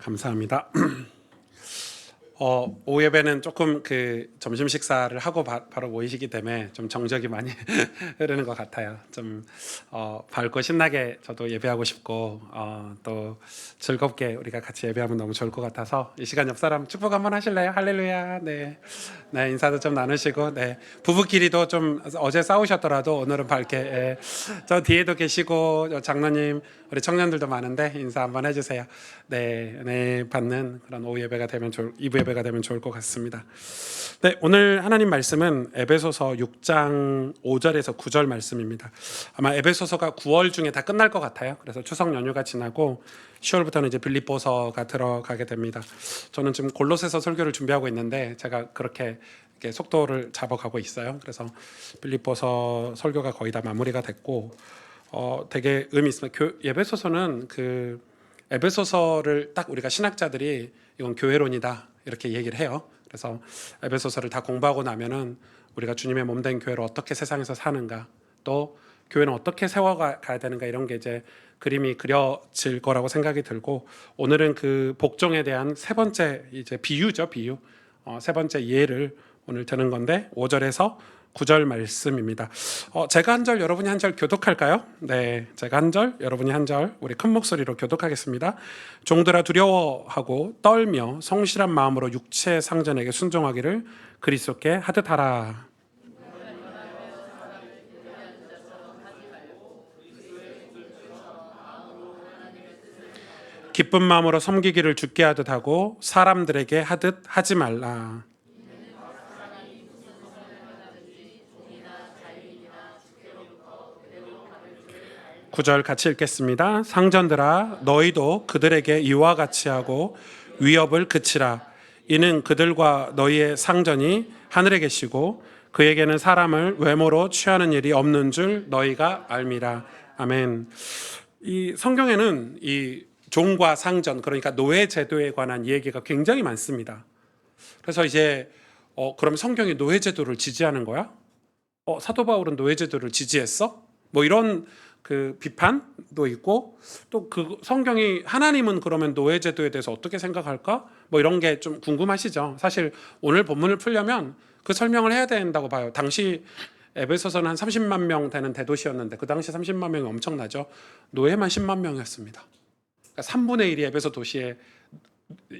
감사합니다. 오후 예배는 조금 점심 식사를 하고 바로 모이시기 때문에 좀 정적이 많이 흐르는 것 같아요. 좀 밝고 신나게 저도 예배하고 싶고 또 즐겁게 우리가 같이 예배하면 너무 좋을 것 같아서 이 시간 옆 사람 축복 한번 하실래요? 할렐루야. 네, 인사도 좀 나누시고, 부부끼리도 좀 어제 싸우셨더라도 오늘은 밝게, 저 뒤에도 계시고 장로님, 우리 청년들도 많은데 인사 한번 해주세요. 네, 받는 그런 오후 예배가 되면 2부 예배가 되면 좋을 것 같습니다. 네, 오늘 하나님 말씀은 에베소서 6장 5절에서 9절 말씀입니다. 아마 에베소서가 9월 중에 다 끝날 것 같아요. 그래서 추석 연휴가 지나고 10월부터는 이제 빌립보서가 들어가게 됩니다. 저는 지금 골로새서 설교를 준비하고 있는데 제가 그렇게 속도를 잡아가고 있어요. 그래서 빌립보서 설교가 거의 다 마무리가 됐고, 되게 의미 있습니다. 에베소서는 에베소서를 딱 우리가 신학자들이 이건 교회론이다 이렇게 얘기를 해요. 그래서 에베소서를 다 공부하고 나면은 우리가 주님의 몸된 교회로 어떻게 세상에서 사는가, 또 교회는 어떻게 세워가야 되는가, 이런 게 이제 그림이 그려질 거라고 생각이 들고, 오늘은 그 복종에 대한 세 번째 이제 비유죠. 비유. 세 번째 예를 오늘 드는 건데 5절에서 9절 말씀입니다. 제가 한 절, 여러분이 한 절 교독할까요? 네, 제가 한 절, 여러분이 한 절, 우리 큰 목소리로 교독하겠습니다. 종들아, 두려워하고 떨며 성실한 마음으로 육체 상전에게 순종하기를 그리스도께 하듯 하라. 기쁜 마음으로 섬기기를 주께 하듯 하고 사람들에게 하듯 하지 말라. 9절 같이 읽겠습니다. 상전들아, 너희도 그들에게 이와 같이 하고 위협을 그치라. 이는 그들과 너희의 상전이 하늘에 계시고 그에게는 사람을 외모로 취하는 일이 없는 줄 너희가 알미라. 아멘. 이 성경에는 이 종과 상전, 그러니까 노예 제도에 관한 얘기가 굉장히 많습니다. 그래서 이제 그럼 성경이 노예 제도를 지지하는 거야? 사도 바울은 노예 제도를 지지했어? 뭐 이런 비판도 있고, 또 성경이, 하나님은 그러면 노예 제도에 대해서 어떻게 생각할까? 뭐 이런 게 좀 궁금하시죠? 사실 오늘 본문을 풀려면 그 설명을 해야 된다고 봐요. 당시 에베소서는 한 30만 명 되는 대도시였는데 그 당시 30만 명이 엄청나죠. 노예만 10만 명이었습니다. 그러니까 3분의 1이 에베소 도시의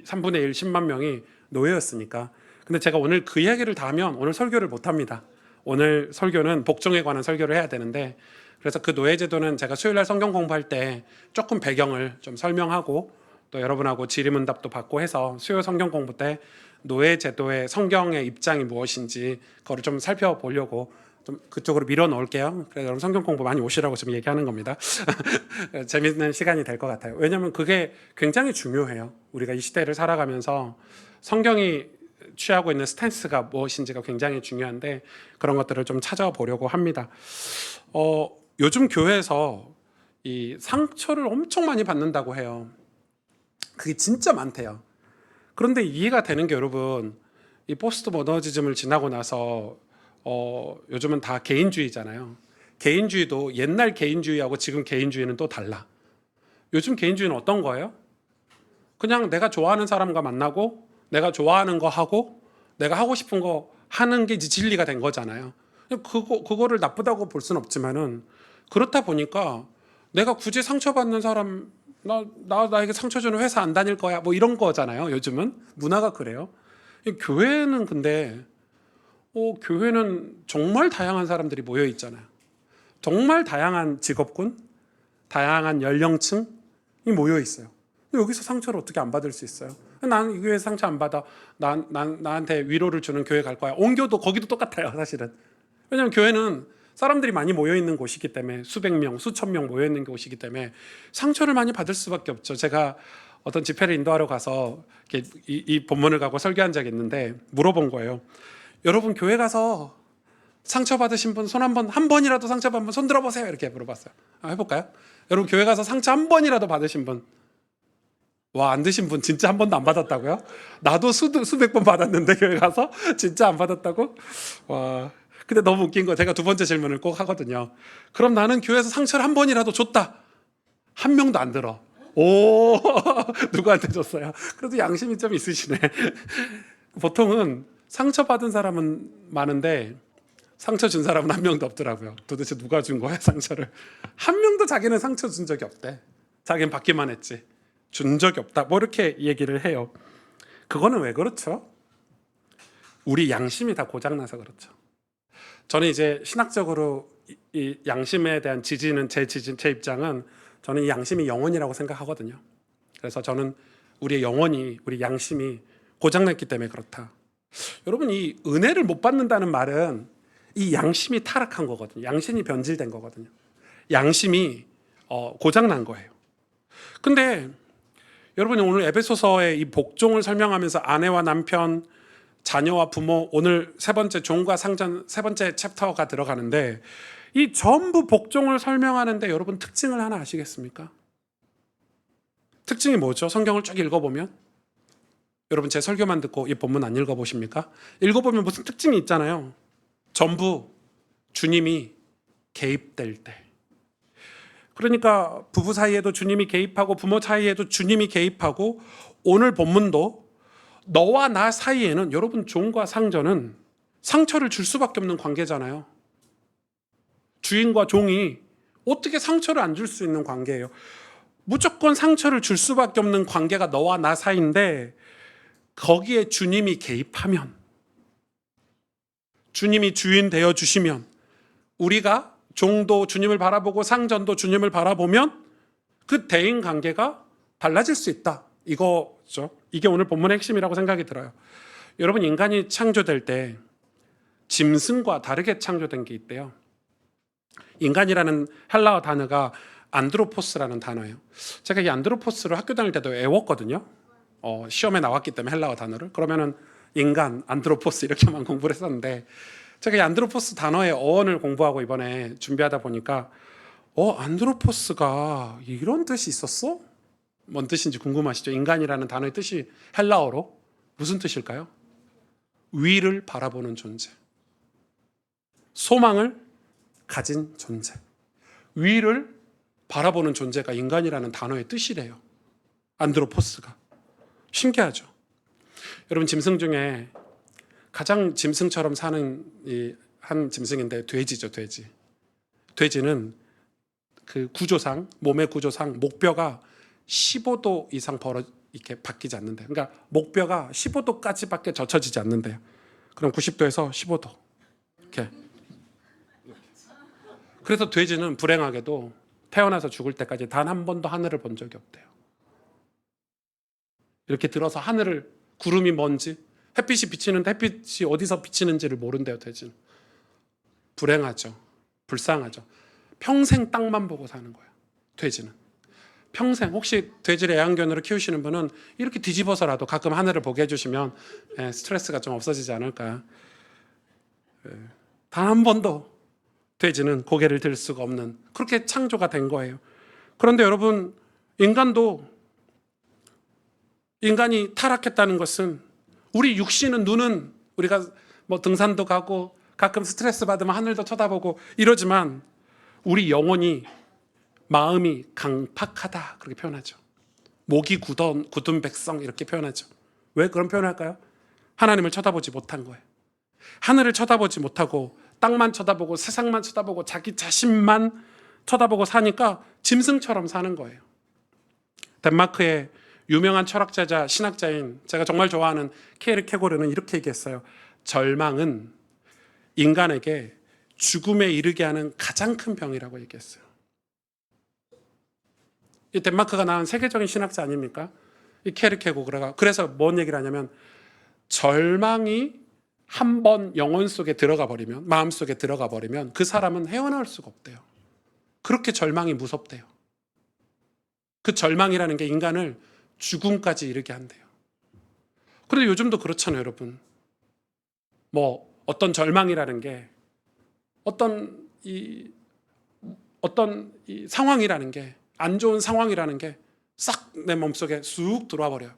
3분의 1, 10만 명이 노예였으니까. 근데 제가 오늘 그 이야기를 다 하면 오늘 설교를 못 합니다. 오늘 설교는 복종에 관한 설교를 해야 되는데, 그래서 그 노예 제도는 제가 수요일날 성경 공부할 때 조금 배경을 좀 설명하고 또 여러분하고 질의문답도 받고 해서 수요 성경 공부 때 노예 제도의 성경의 입장이 무엇인지 그거를 좀 살펴보려고 좀 그쪽으로 밀어 넣을게요. 그래서 여러분 성경 공부 많이 오시라고 지금 얘기하는 겁니다. 재밌는 시간이 될 것 같아요. 왜냐하면 그게 굉장히 중요해요. 우리가 이 시대를 살아가면서 성경이 취하고 있는 스탠스가 무엇인지가 굉장히 중요한데, 그런 것들을 좀 찾아보려고 합니다. 요즘 교회에서 이 상처를 엄청 많이 받는다고 해요. 그게 진짜 많대요. 그런데 이해가 되는 게, 여러분, 이 포스트 모더니즘을 지나고 나서 요즘은 다 개인주의잖아요. 개인주의도 옛날 개인주의하고 지금 개인주의는 또 달라. 요즘 개인주의는 어떤 거예요? 그냥 내가 좋아하는 사람과 만나고 내가 좋아하는 거 하고 내가 하고 싶은 거 하는 게 이제 진리가 된 거잖아요. 그거를 나쁘다고 볼 수는 없지만은, 그렇다 보니까 내가 굳이 상처받는 사람, 나에게 상처 주는 회사 안 다닐 거야, 뭐 이런 거잖아요. 요즘은 문화가 그래요. 교회는 근데 교회는 정말 다양한 사람들이 모여 있잖아요. 정말 다양한 직업군, 다양한 연령층이 모여 있어요. 여기서 상처를 어떻게 안 받을 수 있어요? 나는 이 교회에서 상처 안 받아. 나한테 위로를 주는 교회 갈 거야. 온교도 거기도 똑같아요, 사실은. 왜냐하면 교회는 사람들이 많이 모여 있는 곳이기 때문에, 수백 명, 수천 명 모여 있는 곳이기 때문에 상처를 많이 받을 수밖에 없죠. 제가 어떤 집회를 인도하러 가서 이 본문을 갖고 설교한 적이 있는데 물어본 거예요. 여러분 교회 가서 상처 받으신 분 손 한 번이라도 상처 받은 분 손 들어보세요. 이렇게 물어봤어요. 해볼까요? 여러분 교회 가서 상처 한 번이라도 받으신 분, 와, 안 드신 분 진짜 한 번도 안 받았다고요? 나도 수백 번 받았는데 교회 가서 진짜 안 받았다고? 와. 근데 너무 웃긴 거, 제가 두 번째 질문을 꼭 하거든요. 그럼 나는 교회에서 상처를 한 번이라도 줬다. 한 명도 안 들어. 오, 누구한테 줬어요? 그래도 양심이 좀 있으시네. 보통은 상처받은 사람은 많은데 상처 준 사람은 한 명도 없더라고요. 도대체 누가 준 거야, 상처를? 한 명도 자기는 상처 준 적이 없대. 자기는 받기만 했지. 준 적이 없다. 뭐 이렇게 얘기를 해요. 그거는 왜 그렇죠? 우리 양심이 다 고장나서 그렇죠. 저는 이제 신학적으로 이 양심에 대한 지지는 제 입장은 저는 이 양심이 영혼이라고 생각하거든요. 그래서 저는 우리의 영혼이, 우리 양심이 고장났기 때문에 그렇다. 여러분, 이 은혜를 못 받는다는 말은 이 양심이 타락한 거거든요. 양심이 변질된 거거든요. 양심이 고장난 거예요. 근데 여러분이 오늘 에베소서의 이 복종을 설명하면서 아내와 남편, 자녀와 부모, 오늘 세 번째 종과 상전 세 번째 챕터가 들어가는데 이 전부 복종을 설명하는데 여러분 특징을 하나 아시겠습니까? 특징이 뭐죠? 성경을 쭉 읽어보면 여러분 제 설교만 듣고 이 본문 안 읽어보십니까? 읽어보면 무슨 특징이 있잖아요. 전부 주님이 개입될 때. 그러니까 부부 사이에도 주님이 개입하고 부모 사이에도 주님이 개입하고 오늘 본문도 너와 나 사이에는 여러분 종과 상전은 상처를 줄 수밖에 없는 관계잖아요. 주인과 종이 어떻게 상처를 안 줄 수 있는 관계예요. 무조건 상처를 줄 수밖에 없는 관계가 너와 나 사이인데 거기에 주님이 개입하면, 주님이 주인 되어 주시면, 우리가 종도 주님을 바라보고 상전도 주님을 바라보면 그 대인 관계가 달라질 수 있다. 이거죠. 이게 오늘 본문의 핵심이라고 생각이 들어요. 여러분, 인간이 창조될 때 짐승과 다르게 창조된 게 있대요. 인간이라는 헬라어 단어가 안드로포스라는 단어예요. 제가 이 안드로포스를 학교 다닐 때도 외웠거든요. 시험에 나왔기 때문에 헬라어 단어를. 그러면은 인간, 안드로포스 이렇게만 공부를 했었는데 제가 이 안드로포스 단어의 어원을 공부하고 이번에 준비하다 보니까 안드로포스가 이런 뜻이 있었어? 뭔 뜻인지 궁금하시죠? 인간이라는 단어의 뜻이 헬라어로 무슨 뜻일까요? 위를 바라보는 존재, 소망을 가진 존재, 위를 바라보는 존재가 인간이라는 단어의 뜻이래요. 안드로포스가. 신기하죠? 여러분, 짐승 중에 가장 짐승처럼 사는 한 짐승인데 돼지죠, 돼지. 돼지는 그 구조상, 몸의 구조상 목뼈가 15도 이상 이렇게 바뀌지 않는데요. 그러니까 목뼈가 15도까지밖에 젖혀지지 않는데요. 그럼 90도에서 15도 이렇게. 그래서 돼지는 불행하게도 태어나서 죽을 때까지 단 한 번도 하늘을 본 적이 없대요. 이렇게 들어서 하늘을, 구름이 뭔지, 햇빛이 비치는데 햇빛이 어디서 비치는지를 모른대요, 돼지는. 불행하죠. 불쌍하죠. 평생 땅만 보고 사는 거예요, 돼지는. 평생. 혹시 돼지를 애완견으로 키우시는 분은 이렇게 뒤집어서라도 가끔 하늘을 보게 해주시면 스트레스가 좀 없어지지 않을까. 단 한 번도 돼지는 고개를 들 수가 없는, 그렇게 창조가 된 거예요. 그런데 여러분, 인간이 타락했다는 것은 우리 육신은, 눈은 우리가 뭐 등산도 가고 가끔 스트레스 받으면 하늘도 쳐다보고 이러지만 우리 영혼이, 마음이 강팍하다 그렇게 표현하죠. 목이 굳은 백성 이렇게 표현하죠. 왜 그런 표현을 할까요? 하나님을 쳐다보지 못한 거예요. 하늘을 쳐다보지 못하고 땅만 쳐다보고 세상만 쳐다보고 자기 자신만 쳐다보고 사니까 짐승처럼 사는 거예요. 덴마크의 유명한 철학자자 신학자인 제가 정말 좋아하는 케르케고르는 이렇게 얘기했어요. 절망은 인간에게 죽음에 이르게 하는 가장 큰 병이라고 얘기했어요. 이 덴마크가 낳은 세계적인 신학자 아닙니까? 이 케르케고르가. 그래서 뭔 얘기를 하냐면 절망이 한 번 영혼 속에 들어가 버리면, 마음 속에 들어가 버리면 그 사람은 헤어나올 수가 없대요. 그렇게 절망이 무섭대요. 그 절망이라는 게 인간을 죽음까지 이르게 한대요. 그런데 요즘도 그렇잖아요, 여러분. 뭐 어떤 절망이라는 게 어떤 이 상황이라는 게, 안 좋은 상황이라는 게 싹 내 몸속에 쑥 들어와 버려요.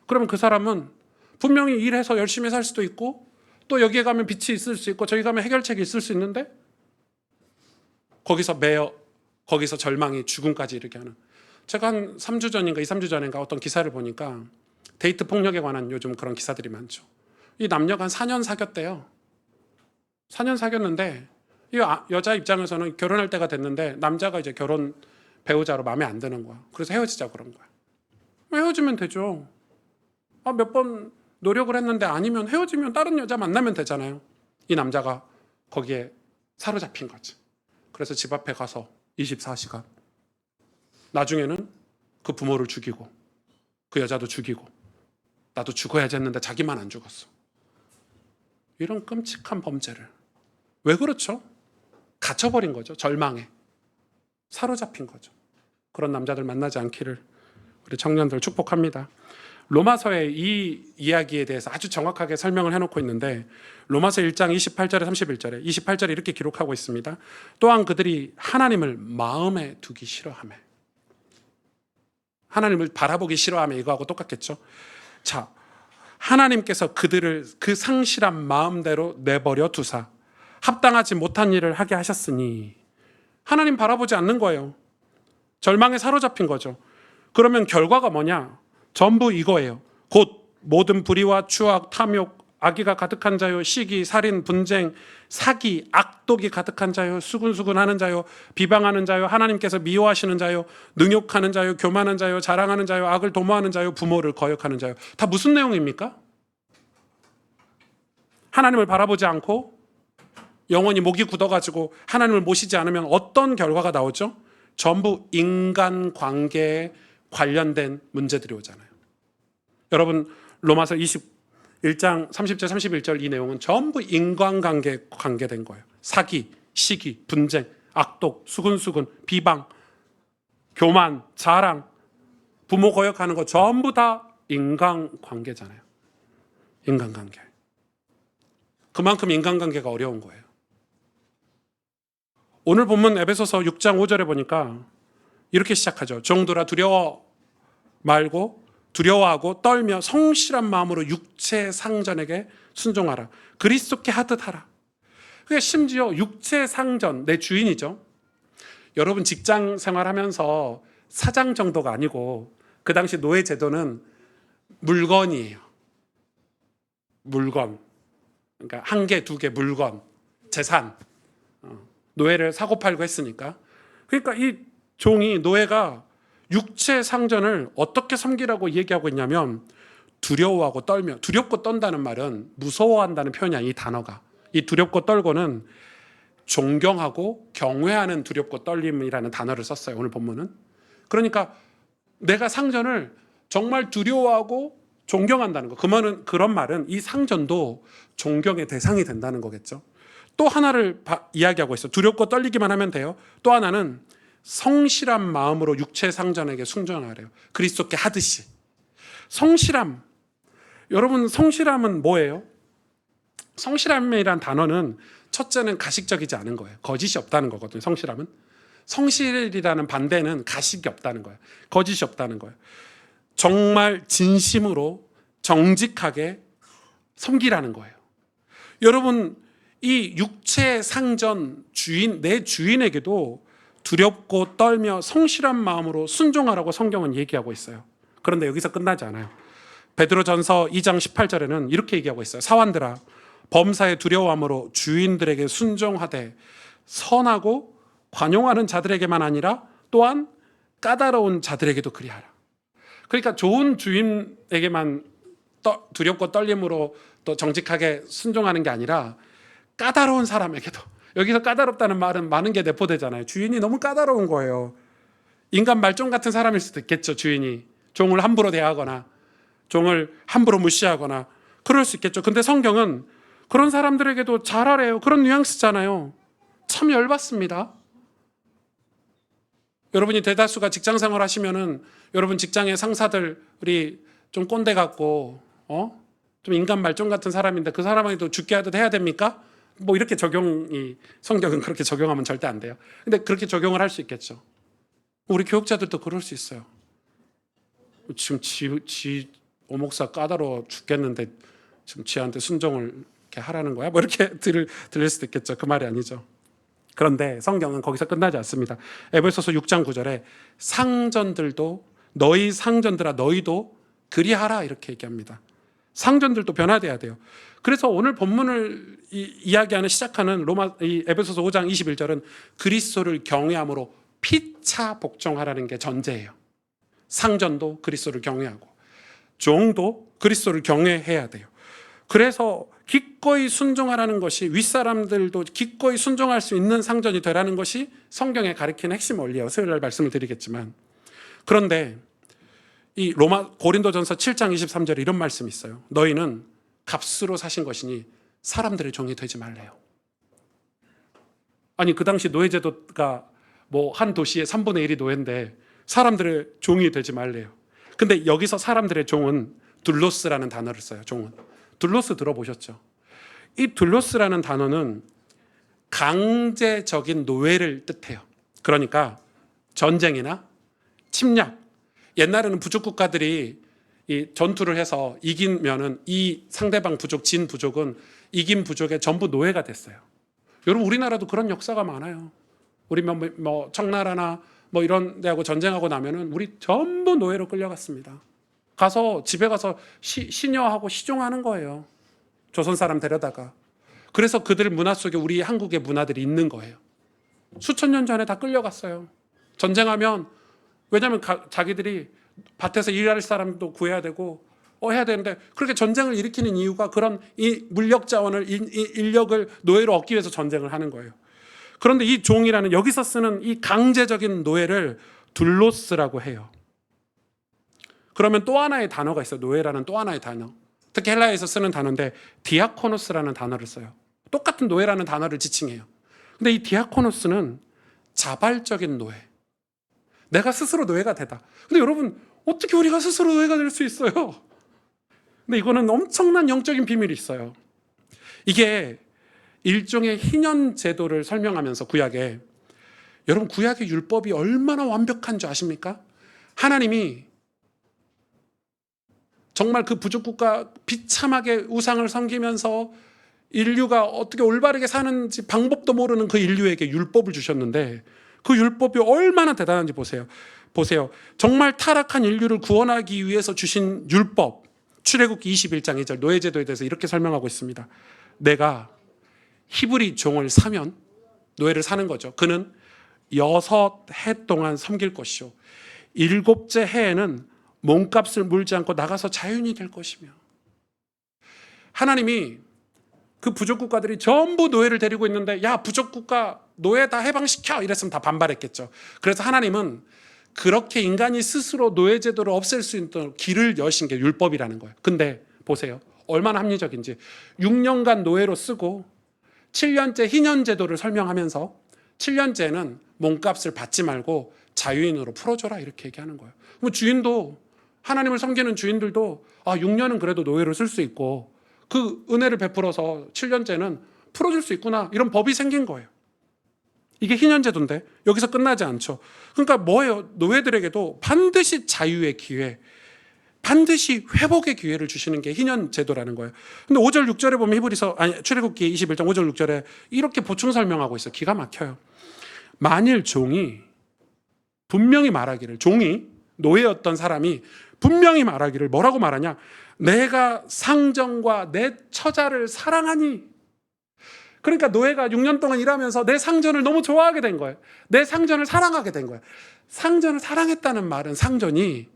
그러면 그 사람은 분명히 일해서 열심히 살 수도 있고 또 여기에 가면 빛이 있을 수 있고 저기 가면 해결책이 있을 수 있는데 거기서 절망이 죽음까지 이르게 하는. 제가 한 3주 전인가 2, 3주 전인가 어떤 기사를 보니까 데이트 폭력에 관한 요즘 그런 기사들이 많죠. 이 남녀가 한 4년 사귀었대요. 4년 사귀었는데 이 여자 입장에서는 결혼할 때가 됐는데 남자가 이제 결혼 배우자로 마음에 안 드는 거야. 그래서 헤어지자고 그런 거야. 헤어지면 되죠. 몇 번 노력을 했는데 아니면 헤어지면 다른 여자 만나면 되잖아요. 이 남자가 거기에 사로잡힌 거지. 그래서 집 앞에 가서 24시간. 나중에는 그 부모를 죽이고 그 여자도 죽이고 나도 죽어야지 했는데 자기만 안 죽었어. 이런 끔찍한 범죄를. 왜 그렇죠? 갇혀버린 거죠. 절망에. 사로잡힌 거죠. 그런 남자들 만나지 않기를 우리 청년들 축복합니다. 로마서의 이 이야기에 대해서 아주 정확하게 설명을 해놓고 있는데 로마서 1장 28절에 31절에 28절에 이렇게 기록하고 있습니다. 또한 그들이 하나님을 마음에 두기 싫어하며, 하나님을 바라보기 싫어하며 이거하고 똑같겠죠. 자, 하나님께서 그들을 그 상실한 마음대로 내버려 두사 합당하지 못한 일을 하게 하셨으니 하나님 바라보지 않는 거예요. 절망에 사로잡힌 거죠. 그러면 결과가 뭐냐? 전부 이거예요. 곧 모든 불의와 추악, 탐욕, 악의가 가득한 자요, 시기, 살인, 분쟁, 사기, 악독이 가득한 자요, 수군수군하는 자요, 비방하는 자요, 하나님께서 미워하시는 자요, 능욕하는 자요, 교만한 자요, 자랑하는 자요, 악을 도모하는 자요, 부모를 거역하는 자요. 다 무슨 내용입니까? 하나님을 바라보지 않고 영원히 목이 굳어가지고 하나님을 모시지 않으면 어떤 결과가 나오죠? 전부 인간관계에 관련된 문제들이 오잖아요. 여러분 로마서 21장 30절 31절 이 내용은 전부 인간관계에 관계된 거예요. 사기, 시기, 분쟁, 악독, 수군수군, 비방, 교만, 자랑, 부모 거역하는 거 전부 다 인간관계잖아요. 인간관계. 그만큼 인간관계가 어려운 거예요. 오늘 본문 에베소서 6장 5절에 보니까 이렇게 시작하죠. 종들아 두려워 말고 두려워하고 떨며 성실한 마음으로 육체 상전에게 순종하라. 그리스도께 하듯 하라. 그게 심지어 육체 상전, 내 주인이죠. 여러분 직장 생활하면서 사장 정도가 아니고 그 당시 노예 제도는 물건이에요. 물건. 그러니까 한 개, 두 개 물건, 재산. 노예를 사고 팔고 했으니까. 그러니까 이 종이 노예가 육체 상전을 어떻게 섬기라고 얘기하고 있냐면 두려워하고 떨며, 두렵고 떤다는 말은 무서워한다는 표현이 아니야. 이 단어가. 이 두렵고 떨고는 존경하고 경외하는 두렵고 떨림이라는 단어를 썼어요. 오늘 본문은. 그러니까 내가 상전을 정말 두려워하고 존경한다는 거. 그런 말은 이 상전도 존경의 대상이 된다는 거겠죠. 또 하나를 이야기하고 있어요. 두렵고 떨리기만 하면 돼요. 또 하나는 성실한 마음으로 육체 상전에게 순종하래요. 그리스도께 하듯이. 성실함. 여러분 성실함은 뭐예요? 성실함이란 단어는 첫째는 가식적이지 않은 거예요. 거짓이 없다는 거거든요. 성실함은. 성실이라는 반대는 가식이 없다는 거예요. 거짓이 없다는 거예요. 정말 진심으로 정직하게 섬기라는 거예요. 여러분 이 육체 상전 주인, 내 주인에게도 두렵고 떨며 성실한 마음으로 순종하라고 성경은 얘기하고 있어요. 그런데 여기서 끝나지 않아요. 베드로전서 2장 18절에는 이렇게 얘기하고 있어요. 사환들아 범사에 두려워함으로 주인들에게 순종하되 선하고 관용하는 자들에게만 아니라 또한 까다로운 자들에게도 그리하라. 그러니까 좋은 주인에게만 두렵고 떨림으로 또 정직하게 순종하는 게 아니라 까다로운 사람에게도. 여기서 까다롭다는 말은 많은 게 내포되잖아요. 주인이 너무 까다로운 거예요. 인간 말종 같은 사람일 수도 있겠죠. 주인이 종을 함부로 대하거나 종을 함부로 무시하거나 그럴 수 있겠죠. 근데 성경은 그런 사람들에게도 잘하래요. 그런 뉘앙스잖아요. 참 열받습니다. 여러분이 대다수가 직장 생활 하시면은 여러분 직장의 상사들이 좀 꼰대 같고 좀 인간 말종 같은 사람인데 그 사람에게도 죽게 하듯 해야 됩니까? 뭐 이렇게 성경은 그렇게 적용하면 절대 안 돼요. 근데 그렇게 적용을 할 수 있겠죠. 우리 교육자들도 그럴 수 있어요. 지금 지 오목사 까다로워 죽겠는데 지금 지한테 순종을 이렇게 하라는 거야? 뭐 이렇게 들릴 수도 있겠죠. 그 말이 아니죠. 그런데 성경은 거기서 끝나지 않습니다. 에베소서 6장 9절에 상전들도 너희 상전들아 너희도 그리하라 이렇게 얘기합니다. 상전들도 변화돼야 돼요. 그래서 오늘 본문을 이야기하는 시작하는 이 에베소서 5장 21절은 그리스도를 경외함으로 피차 복종하라는 게 전제예요. 상전도 그리스도를 경외하고 종도 그리스도를 경외해야 돼요. 그래서 기꺼이 순종하라는 것이, 윗사람들도 기꺼이 순종할 수 있는 상전이 되라는 것이 성경에 가리키는 핵심 원리예요. 수요일 날 말씀을 드리겠지만, 그런데 이 고린도전서 7장 23절에 이런 말씀이 있어요. 너희는 값으로 사신 것이니 사람들의 종이 되지 말래요. 아니 그 당시 노예제도가 뭐 한 도시의 3분의 1이 노예인데 사람들의 종이 되지 말래요. 근데 여기서 사람들의 종은 둘로스라는 단어를 써요. 종은 둘로스 들어보셨죠? 이 둘로스라는 단어는 강제적인 노예를 뜻해요. 그러니까 전쟁이나 침략, 옛날에는 부족 국가들이 이 전투를 해서 이기면은 이 상대방 부족, 진 부족은 이긴 부족의 전부 노예가 됐어요. 여러분 우리나라도 그런 역사가 많아요. 우리 뭐 청나라나 뭐 이런 데하고 전쟁하고 나면은 우리 전부 노예로 끌려갔습니다. 가서 집에 가서 시녀하고 시종하는 거예요. 조선 사람 데려다가. 그래서 그들 문화 속에 우리 한국의 문화들이 있는 거예요. 수천 년 전에 다 끌려갔어요. 전쟁하면, 왜냐하면 자기들이 밭에서 일할 사람도 구해야 되고 해야 되는데, 그렇게 전쟁을 일으키는 이유가 그런 이 물력 자원을, 인력을 노예로 얻기 위해서 전쟁을 하는 거예요. 그런데 이 종이라는, 여기서 쓰는 이 강제적인 노예를 둘로스라고 해요. 그러면 또 하나의 단어가 있어요. 노예라는 또 하나의 단어. 특히 헬라에서 쓰는 단어인데 디아코노스라는 단어를 써요. 똑같은 노예라는 단어를 지칭해요. 근데 이 디아코노스는 자발적인 노예. 내가 스스로 노예가 되다. 근데 여러분 어떻게 우리가 스스로 노예가 될 수 있어요? 근데 이거는 엄청난 영적인 비밀이 있어요. 이게 일종의 희년 제도를 설명하면서 구약에, 여러분 구약의 율법이 얼마나 완벽한 줄 아십니까? 하나님이 정말 그 부족국가 비참하게 우상을 섬기면서 인류가 어떻게 올바르게 사는지 방법도 모르는 그 인류에게 율법을 주셨는데, 그 율법이 얼마나 대단한지 보세요. 정말 타락한 인류를 구원하기 위해서 주신 율법, 출애굽기 21장 2절 노예제도에 대해서 이렇게 설명하고 있습니다. 내가 히브리 종을 사면, 노예를 사는 거죠. 그는 6해 동안 섬길 것이요 7째 해에는 몸값을 물지 않고 나가서 자유인이 될 것이며. 하나님이 그 부족국가들이 전부 노예를 데리고 있는데, 야 부족국가 노예 다 해방시켜 이랬으면 다 반발했겠죠. 그래서 하나님은 그렇게 인간이 스스로 노예제도를 없앨 수 있는 길을 여신 게 율법이라는 거예요. 근데 보세요, 얼마나 합리적인지. 6년간 노예로 쓰고 7년째 희년제도를 설명하면서 7년째는 몸값을 받지 말고 자유인으로 풀어줘라 이렇게 얘기하는 거예요. 그럼 주인도, 하나님을 섬기는 주인들도 6년은 그래도 노예로 쓸 수 있고 그 은혜를 베풀어서 7년째는 풀어줄 수 있구나, 이런 법이 생긴 거예요. 이게 희년제도인데 여기서 끝나지 않죠. 그러니까 뭐예요? 노예들에게도 반드시 자유의 기회, 반드시 회복의 기회를 주시는 게 희년제도라는 거예요. 근데 5절 6절에 보면 출애굽기 21장 5절 6절에 이렇게 보충 설명하고 있어요. 기가 막혀요. 만일 종이 분명히 말하기를, 종이 노예였던 사람이 분명히 말하기를, 뭐라고 말하냐? 내가 상전과 내 처자를 사랑하니. 그러니까 노예가 6년 동안 일하면서 내 상전을 너무 좋아하게 된 거예요. 내 상전을 사랑하게 된 거예요. 상전을 사랑했다는 말은 상전이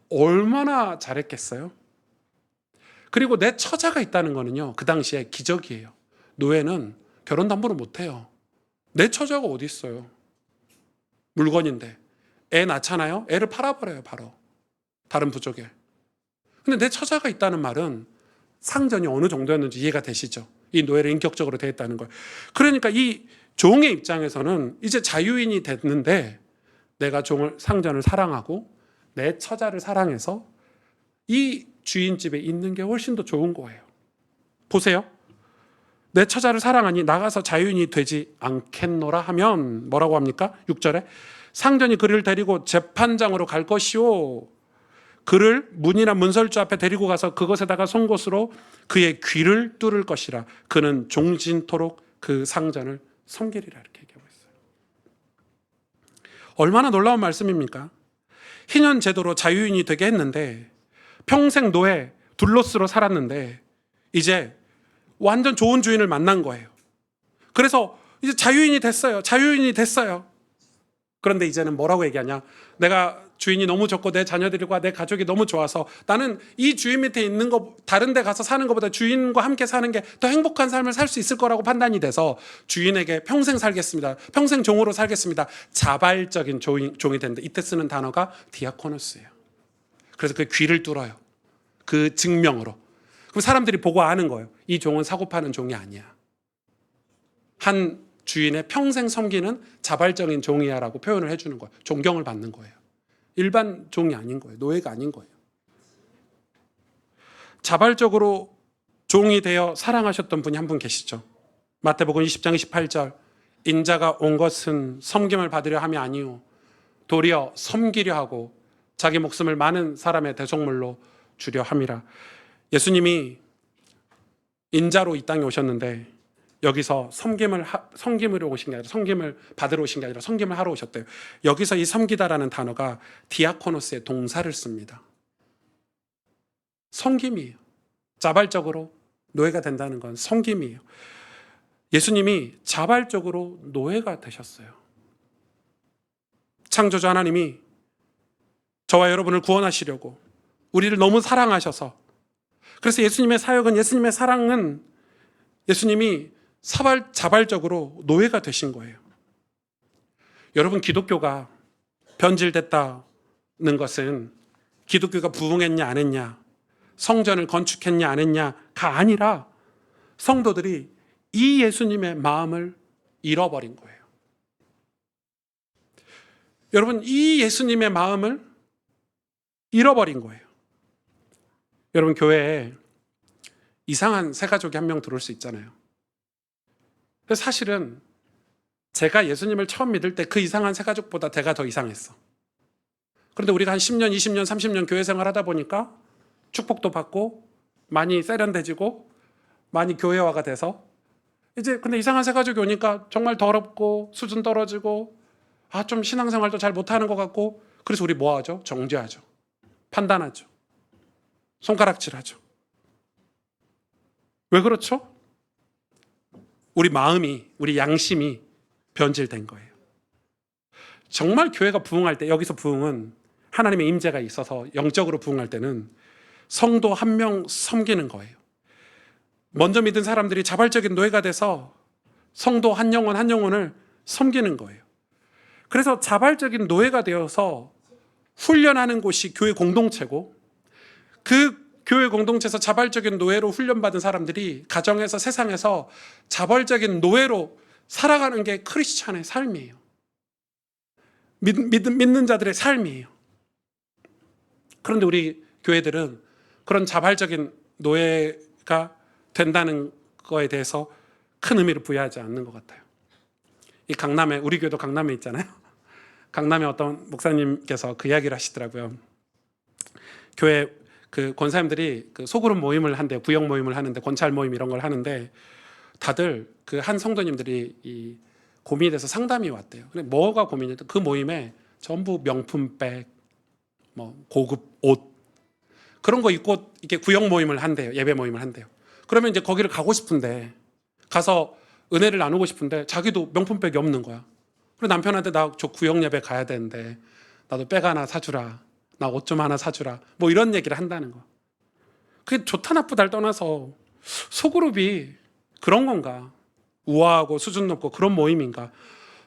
얼마나 잘했겠어요? 그리고 내 처자가 있다는 거는요, 그 당시에 기적이에요. 노예는 결혼 담보를 못해요. 내 처자가 어디 있어요? 물건인데. 애 낳잖아요? 애를 팔아버려요, 바로. 다른 부족에. 근데 내 처자가 있다는 말은 상전이 어느 정도였는지 이해가 되시죠? 이 노예를 인격적으로 대했다는 거예요. 그러니까 이 종의 입장에서는 이제 자유인이 됐는데, 내가 상전을 사랑하고 내 처자를 사랑해서 이 주인 집에 있는 게 훨씬 더 좋은 거예요. 보세요. 내 처자를 사랑하니 나가서 자유인이 되지 않겠노라 하면 뭐라고 합니까? 6절에 상전이 그를 데리고 재판장으로 갈 것이요, 그를 문이나 문설주 앞에 데리고 가서 그것에다가 송곳으로 그의 귀를 뚫을 것이라. 그는 종신토록 그 상전을 섬기리라. 이렇게 얼마나 놀라운 말씀입니까? 희년 제도로 자유인이 되게 했는데 평생 노예, 둘로스로 살았는데 이제 완전 좋은 주인을 만난 거예요. 그래서 이제 자유인이 됐어요. 자유인이 됐어요. 그런데 이제는 뭐라고 얘기하냐? 내가 주인이 너무 좋고 내 자녀들과 내 가족이 너무 좋아서 나는 이 주인 밑에 있는 거 다른 데 가서 사는 것보다 주인과 함께 사는 게 더 행복한 삶을 살 수 있을 거라고 판단이 돼서 주인에게 평생 살겠습니다. 평생 종으로 살겠습니다. 자발적인 종이 된다. 이때 쓰는 단어가 디아코노스예요. 그래서 그 귀를 뚫어요. 그 증명으로. 그럼 사람들이 보고 아는 거예요. 이 종은 사고 파는 종이 아니야. 한 주인의 평생 섬기는 자발적인 종이야라고 표현을 해주는 거예요. 존경을 받는 거예요. 일반 종이 아닌 거예요. 노예가 아닌 거예요. 자발적으로 종이 되어 사랑하셨던 분이 한 분 계시죠. 마태복음 20장 28절 인자가 온 것은 섬김을 받으려 함이 아니요 도리어 섬기려 하고 자기 목숨을 많은 사람의 대속물로 주려 함이라. 예수님이 인자로 이 땅에 오셨는데 여기서 섬김으로 오신 게 아니라 섬김을 받으러 오신 게 아니라 섬김을 하러 오셨대요. 여기서 이 섬기다라는 단어가 디아코노스의 동사를 씁니다. 섬김이에요. 자발적으로 노예가 된다는 건 섬김이에요. 예수님이 자발적으로 노예가 되셨어요. 창조주 하나님이 저와 여러분을 구원하시려고 우리를 너무 사랑하셔서 그래서 예수님의 사역은 예수님의 사랑은 예수님이 자발적으로 노예가 되신 거예요. 여러분 기독교가 변질됐다는 것은 기독교가 부흥했냐 안 했냐 성전을 건축했냐 안 했냐가 아니라 성도들이 이 예수님의 마음을 잃어버린 거예요. 여러분 이 예수님의 마음을 잃어버린 거예요. 여러분 교회에 이상한 새 가족이 한 명 들어올 수 있잖아요. 사실은 제가 예수님을 처음 믿을 때 그 이상한 새 가족보다 제가 더 이상했어. 그런데 우리가 한 10년, 20년, 30년 교회 생활 하다 보니까 축복도 받고 많이 세련돼지고 많이 교회화가 돼서 이제 근데 이상한 새 가족이 오니까 정말 더럽고 수준 떨어지고 좀 신앙생활도 잘 못하는 것 같고 그래서 우리 뭐 하죠? 정죄하죠. 판단하죠. 손가락질하죠. 왜 그렇죠? 우리 마음이, 우리 양심이 변질된 거예요. 정말 교회가 부흥할 때, 여기서 부흥은 하나님의 임재가 있어서 영적으로 부흥할 때는 성도 한 명 섬기는 거예요. 먼저 믿은 사람들이 자발적인 노예가 돼서 성도 한 영혼 한 영혼을 섬기는 거예요. 그래서 자발적인 노예가 되어서 훈련하는 곳이 교회 공동체고 그 교회 공동체에서 자발적인 노예로 훈련받은 사람들이 가정에서 세상에서 자발적인 노예로 살아가는 게 크리스찬의 삶이에요. 믿는 자들의 삶이에요. 그런데 우리 교회들은 그런 자발적인 노예가 된다는 거에 대해서 큰 의미를 부여하지 않는 것 같아요. 이 강남에, 우리 교회도 강남에 있잖아요. 강남에 어떤 목사님께서 그 이야기를 하시더라고요. 교회 그 권사님들이 그 소그룹 모임을 한대요. 구역 모임을 하는데 권찰 모임 이런 걸 하는데 다들 그 한 성도님들이 이 고민이 돼서 상담이 왔대요. 근데 뭐가 고민이었대? 그 모임에 전부 명품백, 뭐 고급 옷 그런 거 입고 이렇게 구역 모임을 한대요. 예배 모임을 한대요. 그러면 이제 거기를 가고 싶은데 가서 은혜를 나누고 싶은데 자기도 명품백이 없는 거야. 그리고 남편한테 나 저 구역 예배 가야 되는데 나도 백 하나 사주라. 나 옷 좀 하나 사주라. 뭐 이런 얘기를 한다는 거. 그게 좋다 나쁘다를 떠나서 소그룹이 그런 건가? 우아하고 수준 높고 그런 모임인가?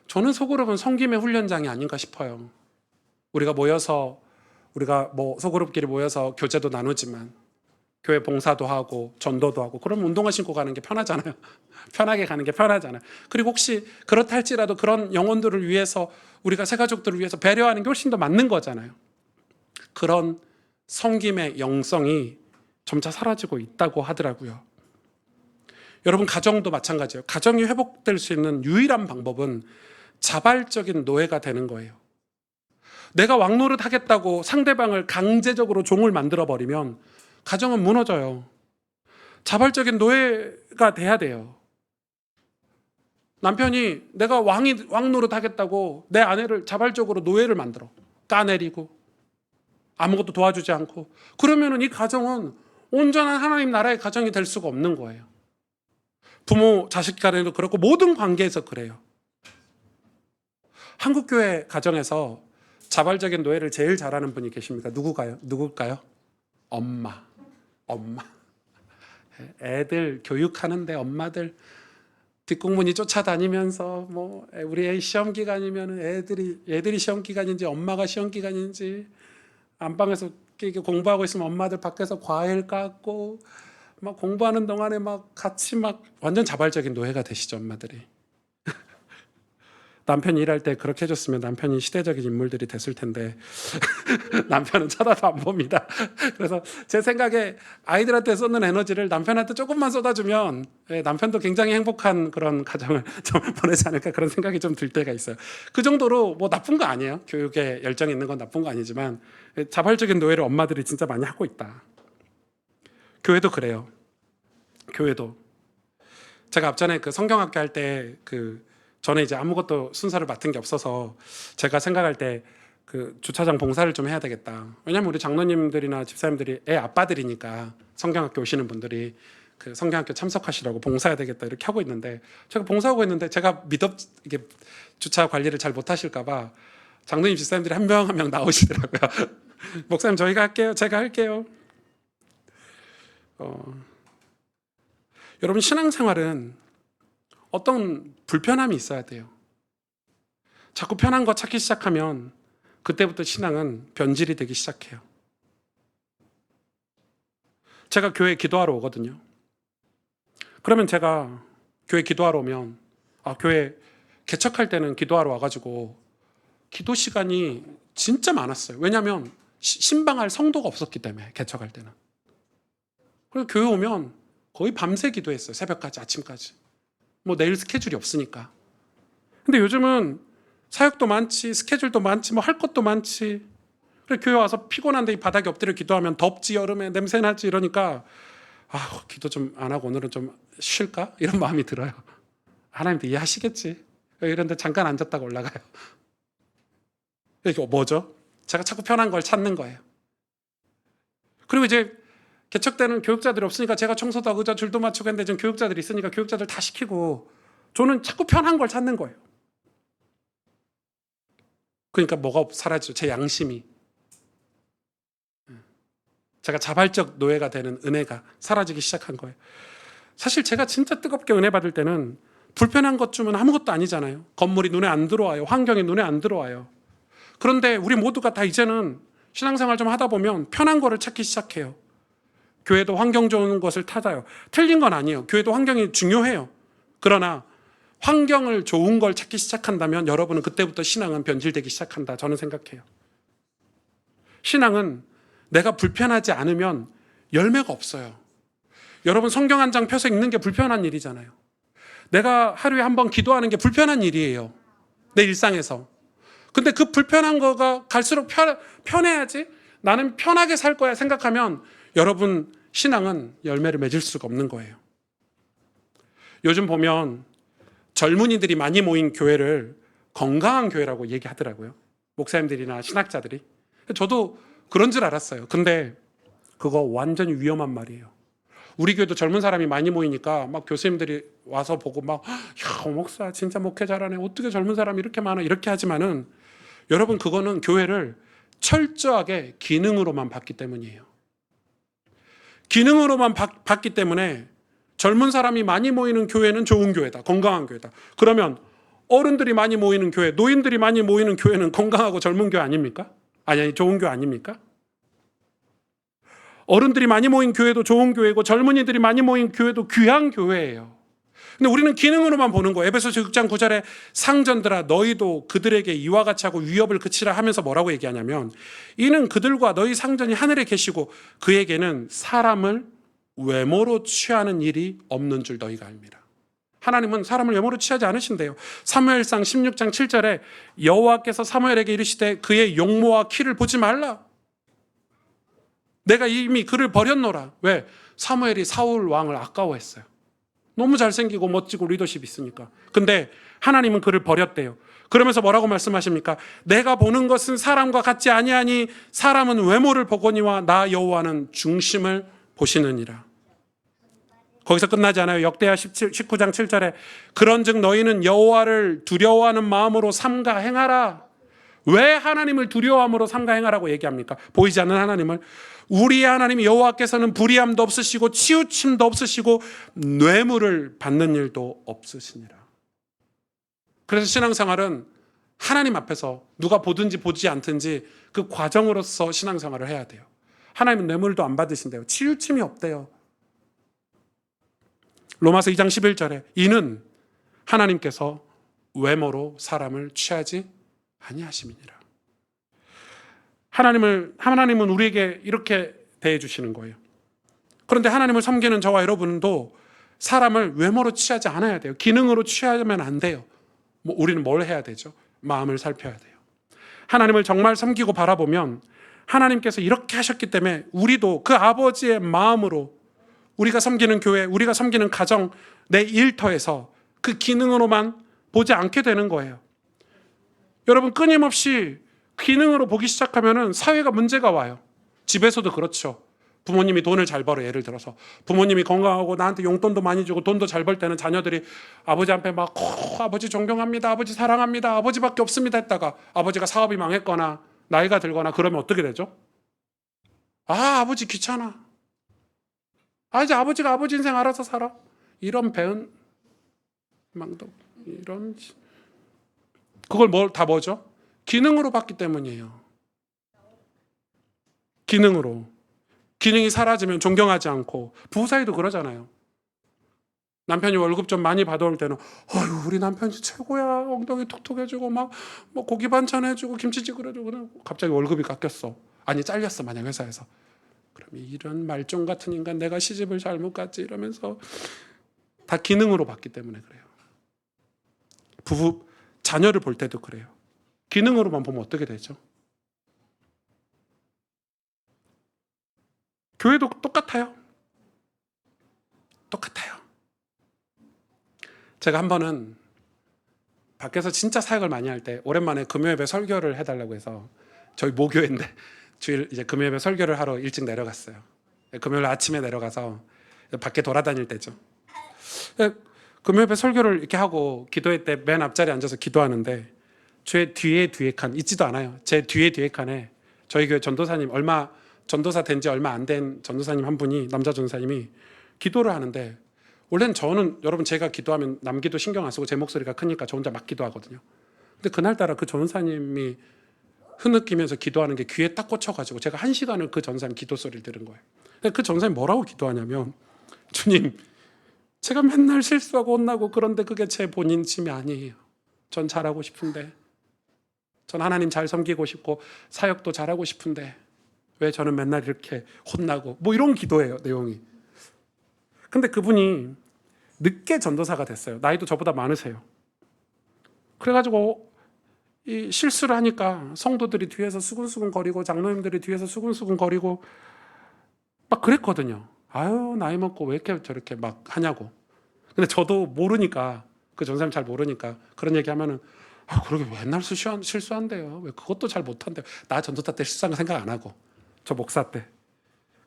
저는 소그룹은 섬김의 훈련장이 아닌가 싶어요. 우리가 모여서 우리가 뭐 소그룹끼리 모여서 교제도 나누지만 교회 봉사도 하고 전도도 하고 그럼 운동화 신고 가는 게 편하잖아요. 편하게 가는 게 편하잖아요. 그리고 혹시 그렇다 할지라도 그런 영혼들을 위해서 우리가 새 가족들을 위해서 배려하는 게 훨씬 더 맞는 거잖아요. 그런 섬김의 영성이 점차 사라지고 있다고 하더라고요. 여러분 가정도 마찬가지예요. 가정이 회복될 수 있는 유일한 방법은 자발적인 노예가 되는 거예요. 내가 왕노릇 하겠다고 상대방을 강제적으로 종을 만들어버리면 가정은 무너져요. 자발적인 노예가 돼야 돼요. 남편이 내가 왕 노릇 하겠다고 내 아내를 자발적으로 노예를 만들어 까내리고 아무것도 도와주지 않고, 그러면은 이 가정은 온전한 하나님 나라의 가정이 될 수가 없는 거예요. 부모 자식 간에도 그렇고 모든 관계에서 그래요. 한국교회 가정에서 자발적인 노예를 제일 잘하는 분이 계십니까? 누굴까요? 엄마. 애들 교육하는데 엄마들 뒷공문이 쫓아다니면서 뭐 우리 애 시험 기간이면 애들이 시험 기간인지 엄마가 시험 기간인지 안방에서 이렇게 공부하고 있으면 엄마들 밖에서 과일 깎고 막 공부하는 동안에 막 같이 막 완전 자발적인 노예가 되시죠, 엄마들이. 남편이 일할 때 그렇게 해줬으면 남편이 시대적인 인물들이 됐을 텐데 남편은 쳐다도 안 봅니다. 그래서 제 생각에 아이들한테 쏟는 에너지를 남편한테 조금만 쏟아주면 남편도 굉장히 행복한 그런 가정을 좀 보내지 않을까, 그런 생각이 좀 들 때가 있어요. 그 정도로 뭐 나쁜 거 아니에요. 교육에 열정이 있는 건 나쁜 거 아니지만 자발적인 노예를 엄마들이 진짜 많이 하고 있다. 교회도 그래요. 교회도 제가 앞전에 그 성경학교 할 때 저는 이제 아무것도 순서를 맡은 게 없어서 제가 생각할 때 그 주차장 봉사를 좀 해야 되겠다. 왜냐면 우리 장로님들이나 집사님들이 애 아빠들이니까 성경학교 오시는 분들이 그 성경학교 참석하시라고 봉사해야 되겠다 이렇게 하고 있는데, 제가 봉사하고 있는데 제가 이게 주차 관리를 잘 못하실까봐 장로님 집사님들이 한 명 한 명 나오시더라고요. 목사님 저희가 할게요. 제가 할게요. 여러분, 신앙생활은 어떤 불편함이 있어야 돼요. 자꾸 편한 거 찾기 시작하면 그때부터 신앙은 변질이 되기 시작해요. 제가 교회 기도하러 오거든요. 그러면 제가 교회 기도하러 오면 교회 개척할 때는 기도하러 와가지고 기도 시간이 진짜 많았어요. 왜냐하면 신방할 성도가 없었기 때문에, 개척할 때는. 그래서 교회 오면 거의 밤새 기도했어요. 새벽까지, 아침까지. 뭐 내일 스케줄이 없으니까. 근데 요즘은 사역도 많지, 스케줄도 많지, 뭐 할 것도 많지. 그래 교회 와서 피곤한데 이 바닥에 엎드려 기도하면 덥지, 여름에 냄새나지 이러니까 기도 좀 안 하고 오늘은 좀 쉴까? 이런 마음이 들어요. 하나님도 이해하시겠지. 이런데 잠깐 앉았다가 올라가요. 이게 뭐죠? 제가 자꾸 편한 걸 찾는 거예요. 그리고 이제 개척 때는 교육자들이 없으니까 제가 청소도 하고 의자 줄도 맞추고 했는데 지금 교육자들이 있으니까 교육자들 다 시키고 저는 자꾸 편한 걸 찾는 거예요. 그러니까 뭐가 사라지죠? 제 양심이. 제가 자발적 노예가 되는 은혜가 사라지기 시작한 거예요. 사실 제가 진짜 뜨겁게 은혜 받을 때는 불편한 것 주면 아무것도 아니잖아요. 건물이 눈에 안 들어와요. 환경이 눈에 안 들어와요. 그런데 우리 모두가 다 이제는 신앙생활 좀 하다 보면 편한 거를 찾기 시작해요. 교회도 환경 좋은 것을 찾아요. 틀린 건 아니에요. 교회도 환경이 중요해요. 그러나 환경을 좋은 걸 찾기 시작한다면 여러분은 그때부터 신앙은 변질되기 시작한다, 저는 생각해요. 신앙은 내가 불편하지 않으면 열매가 없어요. 여러분, 성경 한 장 펴서 읽는 게 불편한 일이잖아요. 내가 하루에 한 번 기도하는 게 불편한 일이에요, 내 일상에서. 근데 그 불편한 거가 갈수록 편해야지, 나는 편하게 살 거야 생각하면 여러분, 신앙은 열매를 맺을 수가 없는 거예요. 요즘 보면 젊은이들이 많이 모인 교회를 건강한 교회라고 얘기하더라고요. 목사님들이나 신학자들이. 저도 그런 줄 알았어요. 근데 그거 완전히 위험한 말이에요. 우리 교회도 젊은 사람이 많이 모이니까 막 교수님들이 와서 보고 막, 야, 목사 진짜 목회 잘하네. 어떻게 젊은 사람이 이렇게 많아. 이렇게 하지만은 여러분, 그거는 교회를 철저하게 기능으로만 봤기 때문이에요. 기능으로만 봤기 때문에 젊은 사람이 많이 모이는 교회는 좋은 교회다, 건강한 교회다. 그러면 어른들이 많이 모이는 교회, 노인들이 많이 모이는 교회는 건강하고 젊은 교회 아닙니까? 아니, 좋은 교회 아닙니까? 어른들이 많이 모인 교회도 좋은 교회고 젊은이들이 많이 모인 교회도 귀한 교회예요. 근데 우리는 기능으로만 보는 거예요. 에베소서 6장 9절에 상전들아 너희도 그들에게 이와 같이 하고 위협을 그치라 하면서 뭐라고 얘기하냐면, 이는 그들과 너희 상전이 하늘에 계시고 그에게는 사람을 외모로 취하는 일이 없는 줄 너희가 압니다. 하나님은 사람을 외모로 취하지 않으신대요. 사무엘상 16장 7절에 여호와께서 사무엘에게 이르시되 그의 용모와 키를 보지 말라. 내가 이미 그를 버렸노라. 왜? 사무엘이 사울 왕을 아까워했어요. 너무 잘생기고 멋지고 리더십 있으니까. 근데 하나님은 그를 버렸대요. 그러면서 뭐라고 말씀하십니까? 내가 보는 것은 사람과 같지 아니하니 사람은 외모를 보거니와 나 여호와는 중심을 보시느니라. 거기서 끝나지 않아요. 역대하 19장 7절에 그런즉 너희는 여호와를 두려워하는 마음으로 삼가 행하라. 왜 하나님을 두려워함으로 삼가 행하라고 얘기합니까? 보이지 않는 하나님을. 우리의 하나님 여호와께서는 불의함도 없으시고 치우침도 없으시고 뇌물을 받는 일도 없으시니라. 그래서 신앙생활은 하나님 앞에서 누가 보든지 보지 않든지 그 과정으로서 신앙생활을 해야 돼요. 하나님은 뇌물도 안 받으신대요. 치우침이 없대요. 로마서 2장 11절에 이는 하나님께서 외모로 사람을 취하지 아니하심이니라. 하나님은 우리에게 이렇게 대해 주시는 거예요. 그런데 하나님을 섬기는 저와 여러분도 사람을 외모로 취하지 않아야 돼요. 기능으로 취하면 안 돼요. 우리는 뭘 해야 되죠? 마음을 살펴야 돼요. 하나님을 정말 섬기고 바라보면 하나님께서 이렇게 하셨기 때문에 우리도 그 아버지의 마음으로 우리가 섬기는 교회, 우리가 섬기는 가정, 내 일터에서 그 기능으로만 보지 않게 되는 거예요. 여러분, 끊임없이 기능으로 보기 시작하면 사회가 문제가 와요. 집에서도 그렇죠. 부모님이 돈을 잘 벌어. 예를 들어서 부모님이 건강하고 나한테 용돈도 많이 주고 돈도 잘 벌 때는 자녀들이 아버지 앞에 막 아버지 존경합니다, 아버지 사랑합니다, 아버지밖에 없습니다 했다가 아버지가 사업이 망했거나 나이가 들거나 그러면 어떻게 되죠? 아버지 귀찮아. 이제 아버지가 아버지 인생 알아서 살아. 이런 배은 망도 이런 그걸 다 뭐죠? 기능으로 봤기 때문이에요. 기능으로. 기능이 사라지면 존경하지 않고, 부부 사이도 그러잖아요. 남편이 월급 좀 많이 받아올 때는 우리 남편이 최고야. 엉덩이 톡톡 해주고 막 뭐 고기 반찬 해주고 김치찌개 해주고. 갑자기 월급이 깎였어. 아니 잘렸어 만약 회사에서. 그럼 이런 말종 같은 인간, 내가 시집을 잘못 갔지 이러면서 다 기능으로 봤기 때문에 그래요. 부부 자녀를 볼 때도 그래요. 기능으로만 보면 어떻게 되죠? 교회도 똑같아요. 똑같아요. 제가 한 번은 밖에서 진짜 사역을 많이 할 때 오랜만에 금요예배 설교를 해달라고 해서, 저희 모교회인데 주일 이제 금요예배 설교를 하러 일찍 내려갔어요. 금요일 아침에 내려가서 밖에 돌아다닐 때죠. 금요예배 설교를 이렇게 하고 기도회 때 맨 앞자리에 앉아서 기도하는데 제 뒤에 칸 있지도 않아요. 제 뒤에 칸에 저희 교회 전도사님, 전도사 된 지 얼마 안 된 전도사님 한 분이, 남자 전도사님이 기도를 하는데, 원래는 저는 여러분 제가 기도하면 남 기도 신경 안 쓰고 제 목소리가 크니까 저 혼자 막 기도하거든요. 근데 그날따라 그 전도사님이 흐느끼면서 기도하는 게 귀에 딱 꽂혀가지고 제가 1시간을 그 전도사님 기도 소리를 들은 거예요. 근데 그 전도사님 뭐라고 기도하냐면, 주님, 제가 맨날 실수하고 혼나고 그런데 그게 제 본인 짐이 아니에요. 전 잘하고 싶은데, 전 하나님 잘 섬기고 싶고 사역도 잘하고 싶은데 왜 저는 맨날 이렇게 혼나고, 뭐 이런 기도예요, 내용이. 근데 그분이 늦게 전도사가 됐어요. 나이도 저보다 많으세요. 그래가지고 이 실수를 하니까 성도들이 뒤에서 수근수근 거리고 장로님들이 뒤에서 수근수근 거리고 막 그랬거든요. 나이 먹고 왜 이렇게 저렇게 막 하냐고. 근데 저도 모르니까, 그 전사님 잘 모르니까 그런 얘기 하면은 그러게 맨날 실수한대요. 왜 그것도 잘 못한대요. 나 전도사 때 실수한 거 생각 안 하고, 저 목사 때.